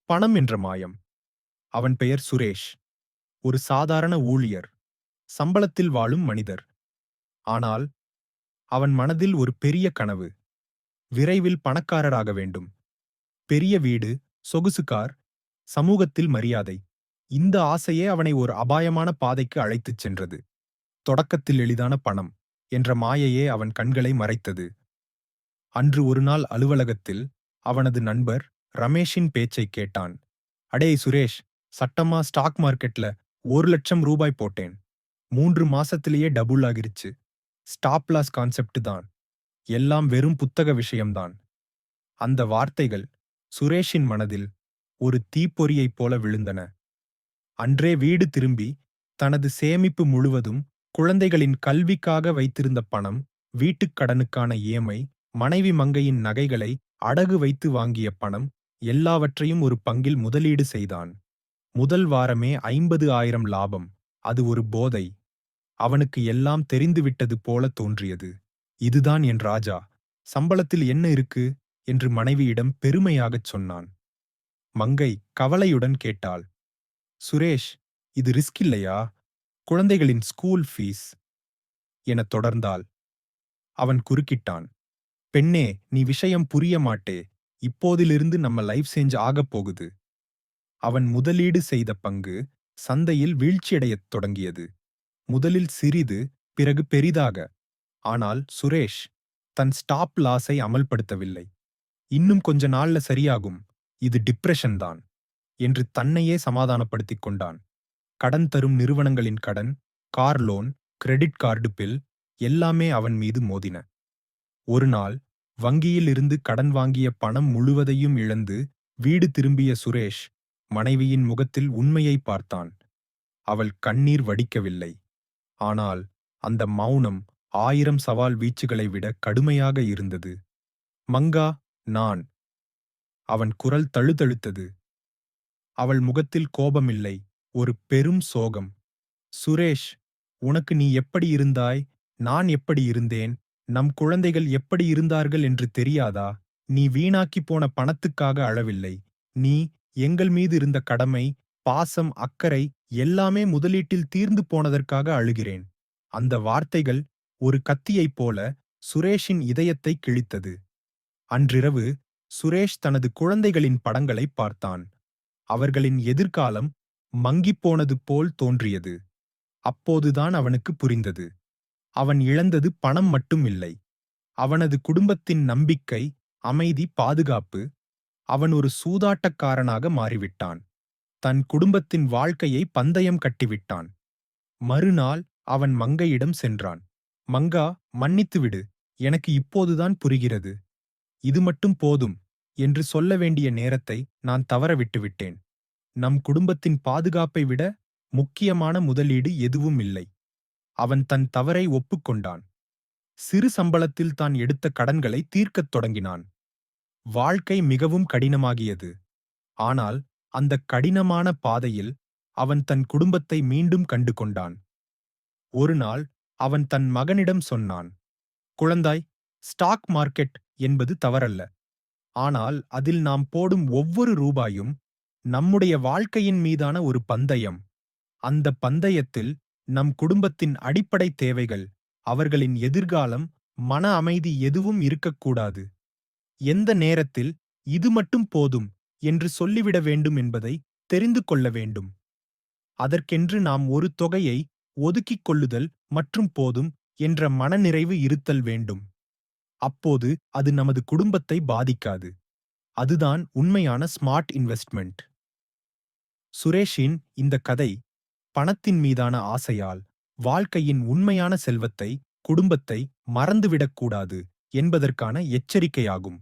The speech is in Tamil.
பணம் என்ற மாயம். அவன் பெயர் சுரேஷ். ஒரு சாதாரண ஊழியர். சம்பளத்தில் வாழும் மனிதர். ஆனால் அவன் மனதில் ஒரு பெரிய கனவு. விரைவில் பணக்காரராக வேண்டும். பெரிய வீடு, சொகுசு கார், சமூகத்தில் மரியாதை. இந்த ஆசையே அவனை ஒரு அபாயமான பாதைக்கு அழைத்துச் சென்றது. தொடக்கத்தில் எளிதான பணம் என்ற மாயையே அவன் கண்களை மறைத்தது. அன்று ஒருநாள் அலுவலகத்தில் அவனது நண்பர் ரமேஷின் பேச்சைக் கேட்டான். அடேய் சுரேஷ், சட்டமா ஸ்டாக் மார்க்கெட்ல 1,00,000 போட்டேன். 3 மாசத்திலேயே டபுள் ஆகிருச்சு. ஸ்டாப் லாஸ் கான்செப்ட் தான். எல்லாம் வெறும் புத்தக விஷயம்தான். அந்த வார்த்தைகள் சுரேஷின் மனதில் ஒரு தீப்பொறியைப் போல விழுந்தன. அன்றே வீடு திரும்பி தனது சேமிப்பு முழுவதும், குழந்தைகளின் கல்விக்காக வைத்திருந்த பணம், வீட்டுக் கடனுக்கான இஎம்ஐ, மனைவி மங்கையின் நகைகளை அடகு வைத்து வாங்கிய பணம், எல்லாவற்றையும் ஒரு பங்கில் முதலீடு செய்தான். முதல் வாரமே 50,000 லாபம். அது ஒரு போதை. அவனுக்கு எல்லாம் தெரிந்துவிட்டது போல தோன்றியது. இதுதான் என் ராஜா. சம்பளத்தில் என்ன இருக்கு என்று மனைவியிடம் பெருமையாகச் சொன்னான். மங்கை கவலையுடன் கேட்டாள். சுரேஷ், இது ரிஸ்க் இல்லையா? குழந்தைகளின் ஸ்கூல் ஃபீஸ் எனத் தொடர்ந்தாள். அவன் குறுக்கிட்டான். பெண்ணே, நீ விஷயம் புரிய மாட்டே. இப்போதிலிருந்து நம்ம லைஃப் சேஞ்ச் ஆகப் போகுது. அவன் முதலீடு செய்த பங்கு சந்தையில் வீழ்ச்சியடையத் தொடங்கியது. முதலில் சிறிது, பிறகு பெரிதாக. ஆனால் சுரேஷ் தன் ஸ்டாப் லாஸை அமல்படுத்தவில்லை. இன்னும் கொஞ்ச நாள்ல சரியாகும். இது டிப்ரெஷன் தான் என்று தன்னையே சமாதானப்படுத்திக் கொண்டான். கடன் தரும் நிறுவனங்களின் கடன், car loan, credit card bill எல்லாமே அவன் மீது மோதின. ஒரு நாள் வங்கியில் இருந்து கடன் வாங்கிய பணம் முழுவதையும் இழந்து வீடு திரும்பிய சுரேஷ் மனைவியின் முகத்தில் உண்மையை பார்த்தான். அவள் கண்ணீர் வடிக்கவில்லை. ஆனால் அந்த மௌனம் 1000 சவால் வீச்சுகளை விட கடுமையாக இருந்தது. மங்கா, நான். அவன் குரல் தழுதழுத்தது. அவள் முகத்தில் கோபமில்லை, ஒரு பெரும் சோகம். சுரேஷ், உனக்கு நீ எப்படி இருந்தாய், நான் எப்படி இருந்தேன், நம் குழந்தைகள் எப்படி இருந்தார்கள் என்று தெரியாதா? நீ வீணாக்கிப் போன பணத்துக்காக அழவில்லை. நீ எங்கள் மீது இருந்த கடமை, பாசம், அக்கறை எல்லாமே முதலீட்டில் தீர்ந்து போனதற்காக அழுகிறேன். அந்த வார்த்தைகள் ஒரு கத்தியைப் போல சுரேஷின் இதயத்தை கிழித்தது. அன்றிரவு சுரேஷ் தனது குழந்தைகளின் படங்களைப் பார்த்தான். அவர்களின் எதிர்காலம் மங்கிப்போனது போல் தோன்றியது. அப்போதுதான் அவனுக்கு புரிந்தது. அவன் இழந்தது பணம் மட்டும் இல்லை. அவனது குடும்பத்தின் நம்பிக்கை, அமைதி, பாதுகாப்பு. அவன் ஒரு சூதாட்டக்காரனாக மாறிவிட்டான். தன் குடும்பத்தின் வாழ்க்கையை பந்தயம் கட்டிவிட்டான். மறுநாள் அவன் மங்கையிடம் சென்றான். மங்கா, மன்னித்துவிடு. எனக்கு இப்போதுதான் புரிகிறது. இது மட்டும் போதும் என்று சொல்ல வேண்டிய நேரத்தை நான் தவற விட்டுவிட்டேன். நம் குடும்பத்தின் பாதுகாப்பை விட முக்கியமான முதலீடு எதுவும் இல்லை. அவன் தன் தவறை ஒப்புக்கொண்டான். சிறு சம்பளத்தில் தான் எடுத்த கடன்களை தீர்க்கத் தொடங்கினான். வாழ்க்கை மிகவும் கடினமாகியது. ஆனால் அந்தக் கடினமான பாதையில் அவன் தன் குடும்பத்தை மீண்டும் கண்டு கொண்டான். ஒரு நாள் அவன் தன் மகனிடம் சொன்னான். குழந்தாய், ஸ்டாக் மார்க்கெட் என்பது தவறல்ல. ஆனால் அதில் நாம் போடும் ஒவ்வொரு ரூபாயும் நம்முடைய வாழ்க்கையின் மீதான ஒரு பந்தயம். அந்த பந்தயத்தில் நம் குடும்பத்தின் அடிப்படை தேவைகள், அவர்களின் எதிர்காலம், மன அமைதி எதுவும் இருக்கக்கூடாது. எந்த நேரத்தில் இது மட்டும் போதும் என்று சொல்லிவிட வேண்டும் என்பதை தெரிந்து கொள்ள வேண்டும். அதற்கென்று நாம் ஒரு தொகையை ஒதுக்கிக் கொள்ளுதல் மற்றும் போதும் என்ற மனநிறைவு இருத்தல் வேண்டும். அப்போது அது நமது குடும்பத்தை பாதிக்காது. அதுதான் உண்மையான ஸ்மார்ட் இன்வெஸ்ட்மெண்ட். சுரேஷின் இந்த கதை பணத்தின் மீதான ஆசையால் வாழ்க்கையின் உண்மையான செல்வத்தை, குடும்பத்தை மறந்துவிடக்கூடாது என்பதற்கான எச்சரிக்கையாகும்.